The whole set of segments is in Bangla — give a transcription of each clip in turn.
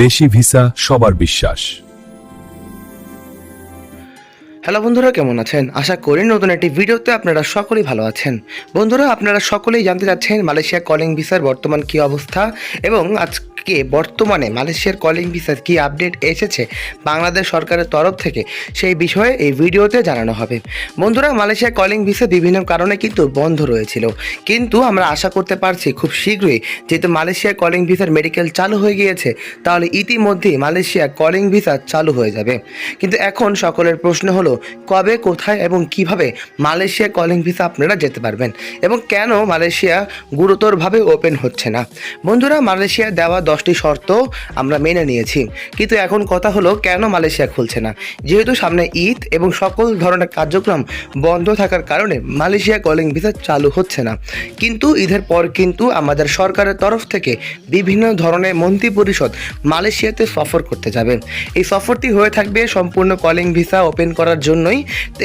দেশি ভিসা সবার বিশ্বাস। হ্যালো বন্ধুরা, কেমন আছেন? আশা করি নতুন একটি ভিডিওতে আপনারা সকলেই ভালো আছেন। বন্ধুরা, আপনারা সকলেই জানতে চাচ্ছেন মালয়েশিয়া কলিং ভিসার বর্তমান কী অবস্থা এবং আজকে বর্তমানে মালয়েশিয়ার কলিং ভিসার কী আপডেট এসেছে বাংলাদেশ সরকারের তরফ থেকে, সেই বিষয়ে এই ভিডিওতে জানানো হবে। বন্ধুরা, মালয়েশিয়া কলিং ভিসা বিভিন্ন কারণে কিন্তু বন্ধ রয়েছিল, কিন্তু আমরা আশা করতে পারছি খুব শীঘ্রই, যেহেতু মালয়েশিয়া কলিং ভিসার মেডিকেল চালু হয়ে গিয়েছে, তাহলে ইতিমধ্যেই মালয়েশিয়া কলিং ভিসা চালু হয়ে যাবে। কিন্তু এখন সকলের প্রশ্ন হলো, কবে, কোথায় এবং কিভাবে মালয়েশিয়া কলিং ভিসা আপনারা যেতে পারবেন এবং কেন মালয়েশিয়া গুরুতরভাবে ওপেন হচ্ছে না। বন্ধুরা, মালয়েশিয়া দেওয়া 10টি শর্ত আমরা মেনে নিয়েছি, কিন্তু এখন কথা হলো কেন মালয়েশিয়া খুলছে না। যেহেতু সামনে ঈদ এবং সকল ধরনের কার্যক্রম বন্ধ থাকার কারণে মালয়েশিয়া কলিং ভিসা চালু হচ্ছে না। কিন্তু ঈদের পর কিন্তু আমাদের সরকারের তরফ থেকে বিভিন্ন ধরনের মন্ত্রী পরিষদ মালয়েশিয়াতে সফর করতে যাবে। এই সফরটি হয়ে থাকবে সম্পূর্ণ কলিং ভিসা ওপেন করার জন্যই,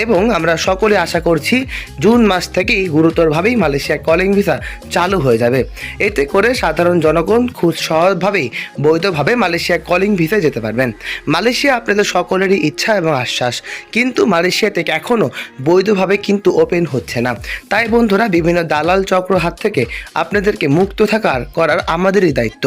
এবং আমরা সকলে আশা করছি জুন মাস থেকেই গুরুতরভাবেই মালয়েশিয়া কলিং ভিসা চালু হয়ে যাবে। এতে করে সাধারণ জনগণ খুব সহজভাবেই বৈধভাবে মালয়েশিয়া কলিং ভিসায় যেতে পারবেন। মালয়েশিয়া আপনাদের সকলেরই ইচ্ছা এবং আশ্বাস, কিন্তু মালয়েশিয়া থেকে এখনও বৈধভাবে কিন্তু ওপেন হচ্ছে না। তাই বন্ধুরা, বিভিন্ন দালাল চক্র হাত থেকে আপনাদেরকে মুক্ত করার আমাদেরই দায়িত্ব।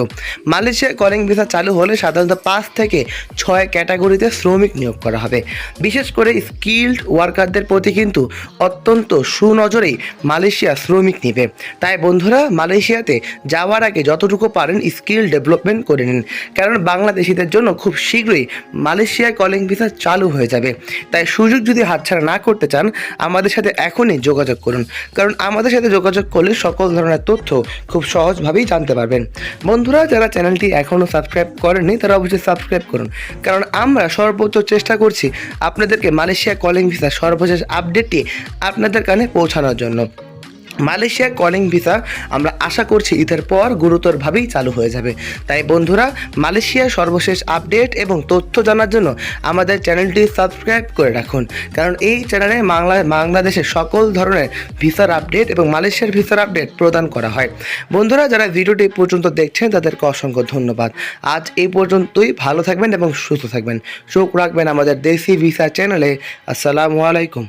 মালয়েশিয়া কলিং ভিসা চালু হলে সাধারণত 5 থেকে 6 ক্যাটাগরিতে শ্রমিক নিয়োগ করা হবে। বিশেষ করে স্কিল্ড ওয়ার্কারদের প্রতি কিন্তু অত্যন্ত সুনজরেই মালয়েশিয়া শ্রমিক নেবে। তাই বন্ধুরা, মালয়েশিয়াতে যাওয়ার আগে যতটুকু পারেন স্কিল ডেভেলপমেন্ট করে নিন, কারণ বাংলাদেশিদের জন্য খুব শীঘ্রই মালয়েশিয়ায় কলিং ভিসা চালু হয়ে যাবে। তাই সুযোগ যদি হাতছাড়া না করতে চান, আমাদের সাথে এখনই যোগাযোগ করুন, কারণ আমাদের সাথে যোগাযোগ করলে সকল ধরনের তথ্য খুব সহজভাবেই জানতে পারবেন। বন্ধুরা, যারা চ্যানেলটি এখনও সাবস্ক্রাইব করেননি তারা অবশ্যই সাবস্ক্রাইব করুন, কারণ আমরা সর্বোচ্চ চেষ্টা করছি আপনাদেরকে মালয়েশিয়া কলিং ভিসা সর্বশেষ আপডেটটি আপনাদের কানে পৌঁছানোর জন্য। মালয়েশিয়া কলিং ভিসা আমরা আশা করছি ঈদের পর গুরুতরভাবেই চালু হয়ে যাবে। তাই বন্ধুরা, মালয়েশিয়ার সর্বশেষ আপডেট এবং তথ্য জানার জন্য আমাদের চ্যানেলটি সাবস্ক্রাইব করে রাখুন, কারণ এই চ্যানেলে বাংলাদেশের সকল ধরনের ভিসার আপডেট এবং মালয়েশিয়ার ভিসার আপডেট প্রদান করা হয়। বন্ধুরা, যারা ভিডিওটি পর্যন্ত দেখছেন তাদেরকে অসংখ্য ধন্যবাদ। আজ এই পর্যন্তই। ভালো থাকবেন এবং সুস্থ থাকবেন। চোখ রাখবেন আমাদের দেশি ভিসা চ্যানেলে। আসসালামু আলাইকুম।